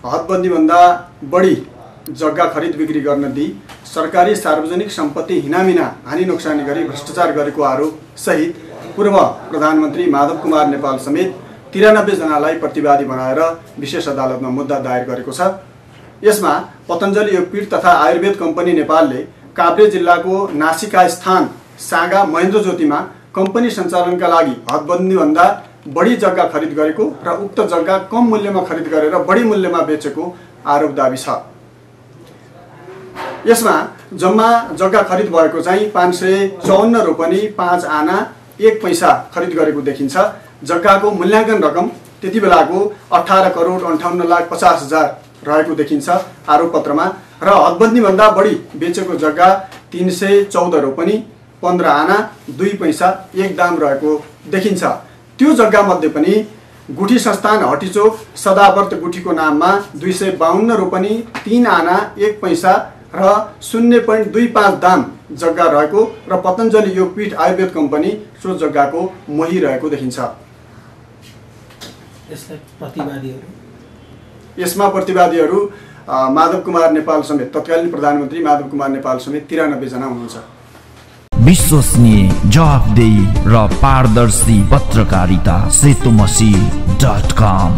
हदबन्दीभन्दा बढी जग्गा खरिद बिक्री गर्न दिई सरकारी सार्वजनिक सम्पत्ति हिनामिना हानि नोक्सानी गरी भ्रष्टाचार गरेको आरोप सहित पूर्व प्रधानमन्त्री माधव कुमार नेपाल समेत 93 जनालाई प्रतिवादी बनाएर विशेष अदालतमा मुद्दा दायर गरेको छ। यसमा पतञ्जलि योगपीठ तथा आयुर्वेद कम्पनी नेपालले काभ्रे जिल्लाको नासिका स्थान सागा महेन्द्र ज्योतिमा कम्पनी सञ्चालनका लागि हदबन्दीभन्दा बढी जग्गा खरिद गरेको र उक्त जग्गा कम मूल्यमा खरिद गरेर बढी मूल्यमा बेचेको आरोप दाबी छ। यसमा जम्मा जग्गा खरिद भएको चाहिँ 554 रोपनी 5 आना 1 पैसा खरिद गरेको देखिन्छ। जग्गाको मूल्याङ्कन रकम त्यति बेलाको 18,58,50,000 रहेको देखिन्छ आरोपपत्रमा र हदबन्दीभन्दा बढी बेचेको जग्गा 314 रोपनी 15 आना 2 पैसा 1 दाम रहेको देखिन्छ। त्यो जग्गा मध्ये पनि गुठी संस्थान हटिचोक सदावर्त गुठीको नाममा 252 रोपनी 3 आना 1 पैसा र 0.25 दाम जग्गा रहेको र पतञ्जलि योगपीठ आयुर्वेद कम्पनी सो जग्गाको मोही रहेको देखिन्छ। यसमा प्रतिवादीहरू माधव कुमार नेपाल समेत तत्कालीन प्रधानमन्त्री माधव कुमार नेपाल समेत 93 जना हुनुहुन्छ। विश्वसनीय, जवाफदेही र पारदर्शी पत्रकारिता सेतुमसी.com